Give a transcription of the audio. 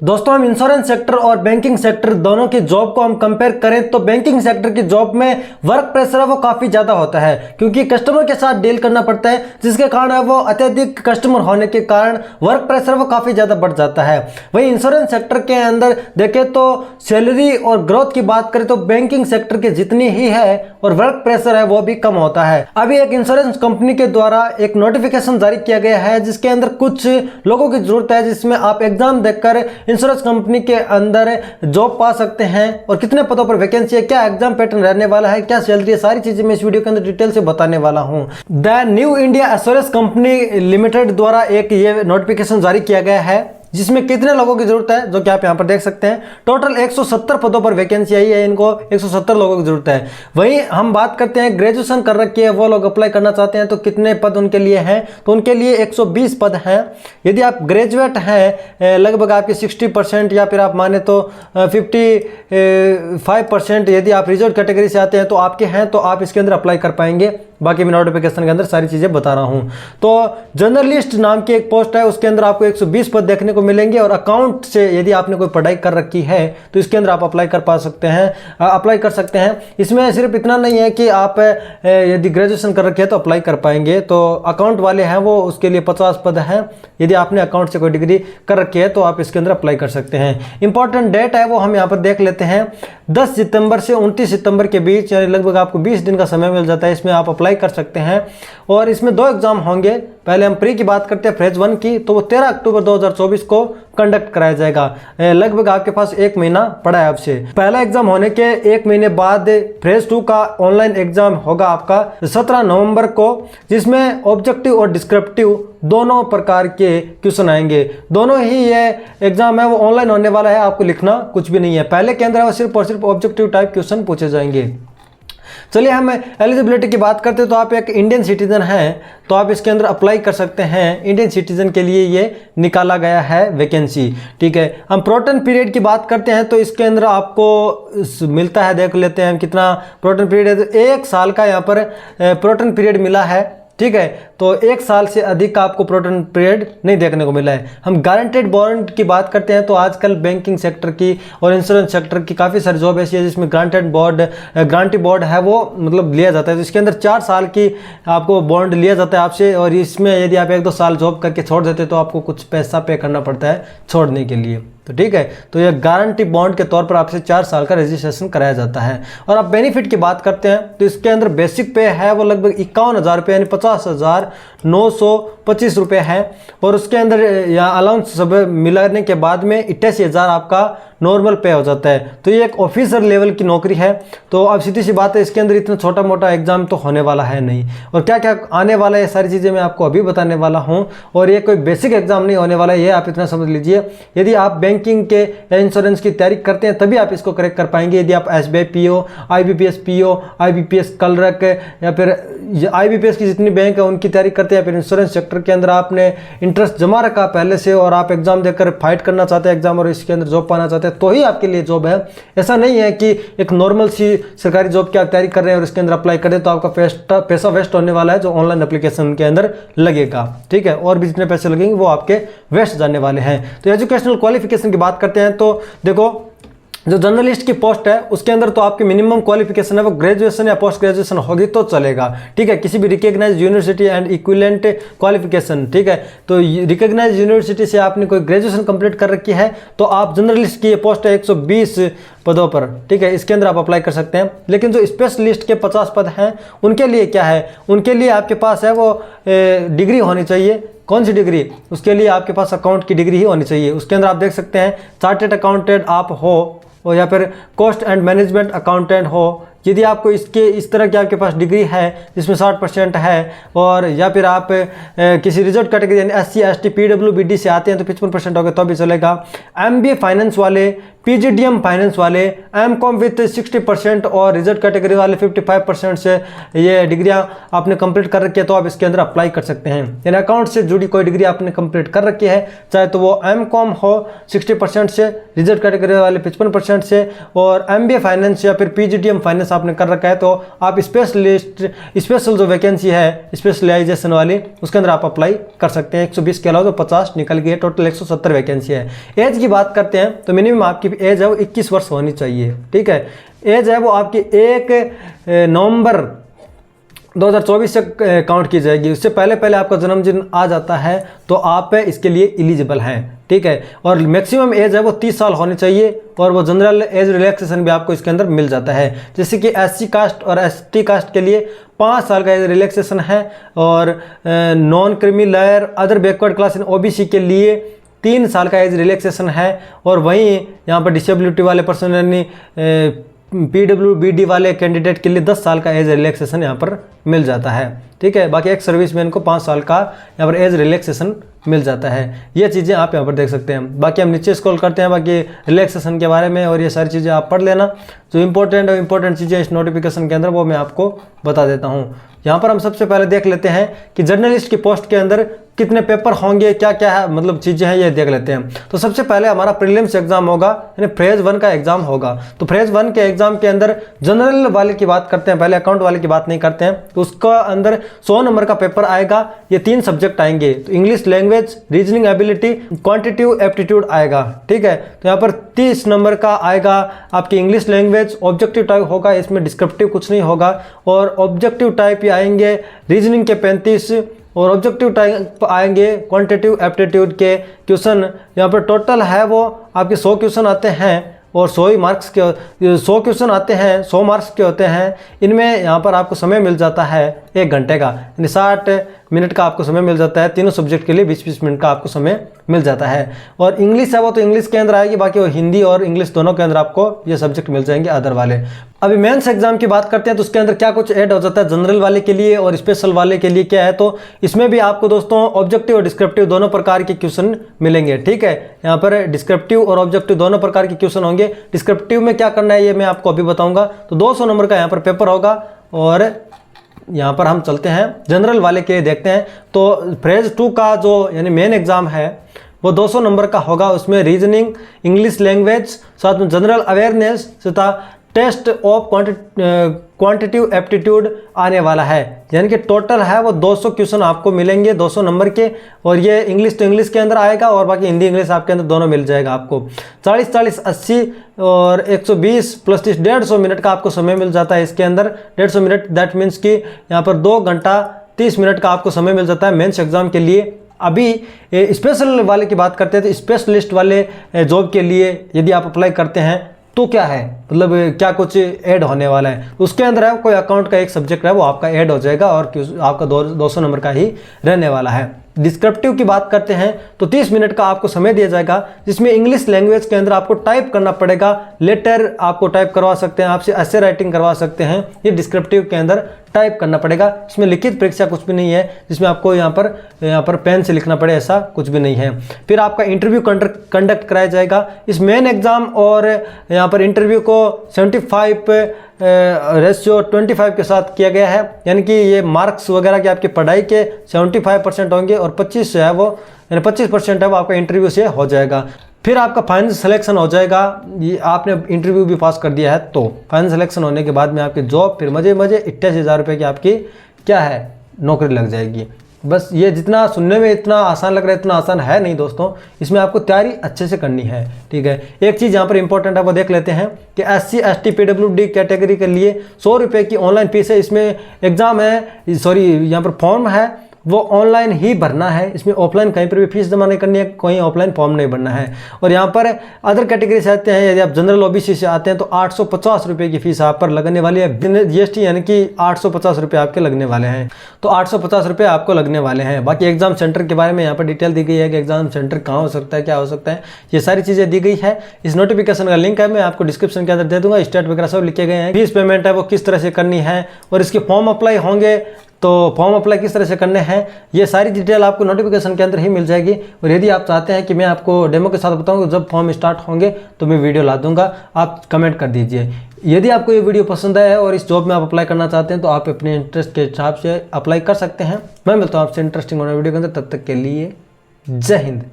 दोस्तों हम insurance sector और बैंकिंग सेक्टर दोनों की जॉब को हम कंपेयर करें तो बैंकिंग सेक्टर की जॉब में वर्क प्रेशर है वो काफ़ी ज़्यादा होता है क्योंकि कस्टमर के साथ डील करना पड़ता है, जिसके कारण वो अत्यधिक कस्टमर होने के कारण वर्क प्रेशर वो काफ़ी ज़्यादा बढ़ जाता है। वहीं इंश्योरेंस सेक्टर के अंदर देखें तो सैलरी और ग्रोथ की बात करें तो बैंकिंग सेक्टर की जितनी ही है और वर्क प्रेशर है वो भी कम होता है। अभी एक इंश्योरेंस कंपनी के द्वारा एक नोटिफिकेशन जारी किया गया है जिसके अंदर कुछ लोगों की जरूरत है, जिसमें आप एग्जाम देकर इंश्योरेंस कंपनी के अंदर जॉब पा सकते हैं और कितने पदों पर वैकेंसी है, क्या एग्जाम पैटर्न रहने वाला है, क्या सैलरी है, सारी चीजें मैं इस वीडियो के अंदर डिटेल से बताने वाला हूं। The new India assurance company limited द्वारा एक ये नोटिफिकेशन जारी किया गया है जिसमें कितने लोगों की जरूरत है जो कि आप यहां पर देख सकते हैं। टोटल 170 पदों पर वैकेंसी आई है, इनको 170 लोगों की जरूरत है। वहीं हम बात करते हैं ग्रेजुएशन कर रखी है वो लोग अप्लाई करना चाहते हैं तो कितने पद उनके लिए हैं, तो उनके लिए 120 पद हैं। यदि आप ग्रेजुएट हैं लगभग आपके 60% या फिर आप माने तो 55% यदि आप रिजर्व कैटेगरी से आते हैं तो आपके हैं तो आप इसके अंदर अप्लाई कर पाएंगे। बाकी मैं नोटिफिकेशन के अंदर सारी चीजें बता रहा हूं। तो जर्नलिस्ट नाम की एक पोस्ट है, उसके अंदर आपको 120 पद देखने को मिलेंगे और अकाउंट से यदि आपने कोई पढ़ाई कर रखी है तो इसके अंदर आप अप्लाई कर सकते हैं। इसमें सिर्फ इतना नहीं है कि आप यदि ग्रेजुएशन कर रखी है तो अप्लाई कर पाएंगे, तो अकाउंट वाले हैं वो उसके लिए 50 पद हैं। यदि आपने अकाउंट से कोई डिग्री कर रखी है तो आप इसके अंदर अप्लाई कर सकते हैं। इंपॉर्टेंट डेट है वो हम यहाँ पर देख लेते हैं, 10 सितंबर से 29 सितंबर के बीच, यानी लगभग आपको 20 दिन का समय मिल जाता है। इसमें आप अप्लाई कर सकते हैं और इसमें 2 एग्जाम होंगे। पहले हम प्री की बात करते हैं फेज 1 की, तो वो 13 अक्टूबर 2024 को कंडक्ट कराया जाएगा। लगभग आपके पास 1 महीना पड़ा है आपसे। पहला एग्जाम होने के 1 महीने बाद फेज 2 का ऑनलाइन एग्जाम होगा आपका 17 नवंबर को, जिसमें ऑब्जेक्टिव और डिस्क्रिप्टिव दोनों प्रकार के क्वेश्चन आएंगे। दोनों ही ये एग्जाम है वो ऑनलाइन होने वाला है, आपको लिखना कुछ भी नहीं है। पहले के अंदर सिर्फ और सिर्फ ऑब्जेक्टिव टाइप क्वेश्चन पूछे जाएंगे। चलिए हम एलिजिबिलिटी की बात करते हैं तो आप एक इंडियन सिटीजन हैं तो आप इसके अंदर अप्लाई कर सकते हैं। इंडियन सिटीजन के लिए ये निकाला गया है वैकेंसी, ठीक है। हम प्रोटन पीरियड की बात करते हैं तो इसके अंदर आपको मिलता है, देख लेते हैं कितना प्रोटन पीरियड है। तो 1 साल का यहाँ पर प्रोटन पीरियड मिला है, ठीक है। तो 1 साल से अधिक का आपको प्रोटन पीरियड नहीं देखने को मिला है। हम गारंटेड बॉन्ड की बात करते हैं तो आजकल बैंकिंग सेक्टर की और इंश्योरेंस सेक्टर की काफ़ी सारी जॉब ऐसी है जिसमें गारंटी बॉन्ड है वो मतलब लिया जाता है। तो इसके अंदर 4 साल की आपको बॉन्ड लिया जाता है आपसे, और इसमें यदि आप 1-2 साल जॉब करके छोड़ देते तो आपको कुछ पैसा पे करना पड़ता है छोड़ने के लिए, तो ठीक है। तो यह गारंटी बॉन्ड के तौर पर आपसे 4 साल का रजिस्ट्रेशन कराया जाता है। और आप बेनिफिट की बात करते हैं तो इसके अंदर बेसिक पे है वो लगभग 51,000 रुपये यानी 50,925 रुपये है, और उसके अंदर यहाँ अलाउंस सब मिलाने के बाद में 88,000 आपका नॉर्मल पे हो जाता है। तो ये एक ऑफिसर लेवल की नौकरी है। तो अब सीधी सी बात है, इसके अंदर इतना छोटा मोटा एग्जाम तो होने वाला है नहीं, और क्या क्या आने वाला है सारी चीज़ें मैं आपको अभी बताने वाला हूं। और ये कोई बेसिक एग्जाम नहीं होने वाला है, ये आप इतना समझ लीजिए। यदि आप बैंकिंग के या इंश्योरेंस की तैयारी करते हैं तभी आप इसको करेक्ट कर पाएंगे। यदि आप SBI PO, IBPS PO, IBPS clerk या फिर IBPS की जितनी बैंक है उनकी तैयारी करते हैं, फिर इंश्योरेंस सेक्टर के अंदर आपने इंटरेस्ट जमा रखा पहले से और आप एग्जाम देकर फाइट करना चाहते हैं एग्जाम और इसके अंदर जॉब पाना चाहते हैं तो ही आपके लिए जॉब है। ऐसा नहीं है कि एक नॉर्मल सी सरकारी जॉब की आप तैयारी कर रहे हैं और इसके अंदर अप्लाई करें तो आपका पैसा वेस्ट होने वाला है जो ऑनलाइन एप्लीकेशन के अंदर लगेगा, ठीक है। और भी जितने पैसे लगेंगे वो आपके वेस्ट जाने वाले हैं। तो एजुकेशनल क्वालिफिकेशन की बात करते हैं तो देखो, जो जर्नलिस्ट की पोस्ट है उसके अंदर तो आपकी मिनिमम क्वालिफिकेशन है वो ग्रेजुएशन या पोस्ट ग्रेजुएशन होगी तो चलेगा, ठीक है। किसी भी recognised university and equivalent qualification, ठीक है। तो रिकॉग्नाइज्ड यूनिवर्सिटी से आपने कोई ग्रेजुएशन कंप्लीट कर रखी है तो आप जर्नलिस्ट की ये पोस्ट है 120 पदों पर, ठीक है, इसके अंदर आप अप्लाई कर सकते हैं। लेकिन जो स्पेशलिस्ट के 50 पद हैं उनके लिए क्या है, उनके लिए आपके पास है वो डिग्री होनी चाहिए। कौन सी डिग्री? उसके लिए आपके पास अकाउंट की डिग्री ही होनी चाहिए। उसके अंदर आप देख सकते हैं चार्टेड अकाउंटेंट आप हो और या फिर कॉस्ट एंड मैनेजमेंट अकाउंटेंट हो। यदि आपको इस तरह की आपके पास डिग्री है जिसमें 60% है, और या फिर आप किसी रिजर्व कैटेगरी यानी SC ST PWBD से आते हैं तो 55% हो गए तो भी चलेगा। MBA फाइनेंस वाले, पीजीडीएम फाइनेंस वाले एमकॉम विथ 60% और रिजर्व कैटेगरी वाले 55% से ये डिग्रियां आपने कंप्लीट कर रखी है तो आप इसके अंदर अप्लाई कर सकते हैं। यानी अकाउंट से जुड़ी कोई डिग्री आपने कंप्लीट कर रखी है, चाहे तो वो एमकॉम हो 60% से, रिजर्व कैटेगरी वाले 55% से, और एमबीए फाइनेंस या फिर पीजीडीएम फाइनेंस आपने कर रखा है तो आप स्पेशल जो वैकेंसी है स्पेशलाइजेशन वाली उसके अंदर आप अप्लाई कर सकते हैं। 120 के अलावा तो 50 निकल गई है, टोटल 170 वैकेंसी है। एज की बात करते हैं तो मिनिमम आपकी एज है वो 21 वर्ष होनी चाहिए। ठीक है, एज है वो आपकी 1 नवंबर 2024 से काउंट की जाएगी। उससे पहले आपका जन्मदिन आ जाता है तो आप इसके लिए एलिजिबल हैं। ठीक है, और मैक्सिमम एज है वो 30 साल होनी चाहिए और वो जनरल एज रिलैक्सेशन भी आपको इसके अंदर मिल जाता है। जैसे कि एससी कास्ट और एसटी कास्ट के लिए 5 साल का एज रिलैक्सेशन है और non creamy layer other backward class in OBC के लिए 3 साल का एज रिलैक्सेशन है। और वहीं यहाँ पर डिसेबिलिटी वाले पर्सन यानी PWBD वाले कैंडिडेट के लिए 10 साल का एज रिलैक्सेशन यहाँ पर मिल जाता है। ठीक है, बाकी एक सर्विसमैन को 5 साल का यहाँ पर एज रिलैक्सेशन मिल जाता है। ये चीज़ें आप यहाँ पर देख सकते हैं। बाकी हम नीचे स्क्रॉल करते हैं बाकी रिलैक्सेशन के बारे में और ये सारी चीज़ें आप पढ़ लेना। जो इंपॉर्टेंट चीज़ें इस नोटिफिकेशन के अंदर वो मैं आपको बता देता हूँ। यहाँ पर हम सबसे पहले देख लेते हैं कि जर्नलिस्ट की पोस्ट के अंदर कितने पेपर होंगे, क्या क्या है मतलब चीज़ें हैं, ये देख लेते हैं। तो सबसे पहले हमारा प्रीलिम्स एग्जाम होगा यानी फेज 1 का एग्जाम होगा। तो फेज 1 के एग्जाम के अंदर जनरल वाले की बात करते हैं, पहले अकाउंट वाले की बात नहीं करते हैं। तो उसका अंदर 100 नंबर का पेपर आएगा। ये 3 सब्जेक्ट आएंगे, तो English language, reasoning ability, quantitative aptitude आएगा। ठीक है, तो यहाँ पर 30 नंबर का आएगा आपकी इंग्लिश लैंग्वेज। ऑब्जेक्टिव टाइप होगा, इसमें डिस्क्रिप्टिव कुछ नहीं होगा। और ऑब्जेक्टिव टाइप आएंगे रीजनिंग के 35 और ऑब्जेक्टिव टाइप आएंगे क्वांटिटेटिव एप्टीट्यूड के क्वेश्चन। यहाँ पर टोटल है वो आपके 100 क्वेश्चन आते हैं और 100 ही मार्क्स के 100 क्वेश्चन आते हैं, 100 मार्क्स के होते हैं। इनमें यहाँ पर आपको समय मिल जाता है 1 घंटे का, यानी 60 मिनट का आपको समय मिल जाता है। तीनों सब्जेक्ट के लिए 20-20 मिनट का आपको समय मिल जाता है। और इंग्लिश है वो तो इंग्लिश के अंदर आएगी, बाकी वो हिंदी और इंग्लिश दोनों के अंदर आपको ये सब्जेक्ट मिल जाएंगे अदर वाले। अभी मेंस एग्जाम की बात करते हैं तो उसके अंदर क्या कुछ ऐड हो जाता है जनरल वाले के लिए और स्पेशल वाले के लिए क्या है। तो इसमें भी आपको दोस्तों ऑब्जेक्टिव और डिस्क्रिप्टिव दोनों प्रकार के क्वेश्चन मिलेंगे। ठीक है, यहाँ पर डिस्क्रिप्टिव और ऑब्जेक्टिव दोनों प्रकार के क्वेश्चन होंगे। डिस्क्रिप्टिव में क्या करना है ये मैं आपको अभी बताऊंगा। तो 200 नंबर का यहाँ पर पेपर होगा और यहाँ पर हम चलते हैं जनरल वाले के देखते हैं। तो फेज 2 का जो यानी मेन एग्जाम है वो 200 नंबर का होगा। उसमें रीजनिंग, इंग्लिश लैंग्वेज, साथ में जनरल अवेयरनेस तथा टेस्ट ऑफ क्वांटिटेटिव एप्टीट्यूड आने वाला है। यानी कि टोटल है वो 200 क्वेश्चन आपको मिलेंगे 200 नंबर के। और ये इंग्लिश तो इंग्लिश के अंदर आएगा और बाकी हिंदी इंग्लिश आपके अंदर दोनों मिल जाएगा आपको। 40-40 80 और 120 प्लस 30 150 मिनट का आपको समय मिल जाता है इसके अंदर। 150 मिनट दैट मीन्स कि यहाँ पर 2 घंटा 30 मिनट का आपको समय मिल जाता है मेंस एग्जाम के लिए। अभी स्पेशल वाले की बात करते हैं तो स्पेशलिस्ट वाले जॉब के लिए यदि आप अप्लाई करते हैं तो क्या है मतलब क्या कुछ ऐड होने वाला है। उसके अंदर है कोई अकाउंट का एक सब्जेक्ट है वो आपका ऐड हो जाएगा और आपका 200 नंबर का ही रहने वाला है। डिस्क्रिप्टिव की बात करते हैं तो 30 मिनट का आपको समय दिया जाएगा जिसमें इंग्लिश लैंग्वेज के अंदर आपको टाइप करना पड़ेगा। लेटर आपको टाइप करवा सकते हैं, आपसे ऐसे राइटिंग करवा सकते हैं। ये डिस्क्रिप्टिव के अंदर टाइप करना पड़ेगा। इसमें लिखित परीक्षा कुछ भी नहीं है जिसमें आपको यहाँ पर पेन से लिखना पड़े, ऐसा कुछ भी नहीं है। फिर आपका इंटरव्यू कंडक्ट कराया जाएगा। इस मेन एग्जाम और यहाँ पर इंटरव्यू को 75:25 के साथ किया गया है। यानी कि ये मार्क्स वगैरह की आपकी पढ़ाई के 75% होंगे और 25 है वो यानी 25% है वो आपका इंटरव्यू से हो जाएगा। फिर आपका फाइनल सिलेक्शन हो जाएगा। ये आपने इंटरव्यू भी पास कर दिया है तो फाइनल सिलेक्शन होने के बाद में आपकी जॉब फिर मजे 88,000 रुपये की आपकी क्या है नौकरी लग जाएगी। बस ये जितना सुनने में इतना आसान लग रहा है इतना आसान है नहीं दोस्तों, इसमें आपको तैयारी अच्छे से करनी है। ठीक है, एक चीज़ यहाँ पर इंपॉर्टेंट है वो देख लेते हैं कि SC ST PWD कैटेगरी के लिए 100 रुपये की ऑनलाइन फीस है। इसमें एग्ज़ाम है यहाँ पर फॉर्म है वो ऑनलाइन ही भरना है। इसमें ऑफलाइन कहीं पर भी फीस जमा नहीं करनी है, कहीं ऑफलाइन फॉर्म नहीं भरना है। और यहाँ पर अदर कैटेगरी से आते हैं, यदि आप जनरल OBC से आते हैं तो 850 रुपये की फीस आप पर लगने वाली है। GST यानी कि 850 रुपये आपके लगने वाले हैं। तो 850 रुपये आपको लगने वाले हैं। बाकी एग्जाम सेंटर के बारे में यहाँ पर डिटेल दी गई है कि एग्जाम सेंटर कहाँ हो सकता है, क्या हो सकता है, ये सारी चीज़ें दी गई है। इस नोटिफिकेशन का लिंक है मैं आपको डिस्क्रिप्शन के अंदर दे दूंगा। स्टेट वगैरह सब लिखे गए हैं। फीस पेमेंट है वो किस तरह से करनी है और इसके फॉर्म अप्लाई होंगे तो फॉर्म अप्लाई किस तरह से करने हैं ये सारी डिटेल आपको नोटिफिकेशन के अंदर ही मिल जाएगी। और यदि आप चाहते हैं कि मैं आपको डेमो के साथ बताऊँ जब फॉर्म स्टार्ट होंगे तो मैं वीडियो ला दूंगा, आप कमेंट कर दीजिए। यदि आपको ये वीडियो पसंद आया है और इस जॉब में आप अप्लाई करना चाहते हैं तो आप अपने इंटरेस्ट के हिसाब से अप्लाई कर सकते हैं। मैं मिलता हूँ आपसे इंटरेस्टिंग होने वीडियो के अंदर, तब तक के लिए जय हिंद।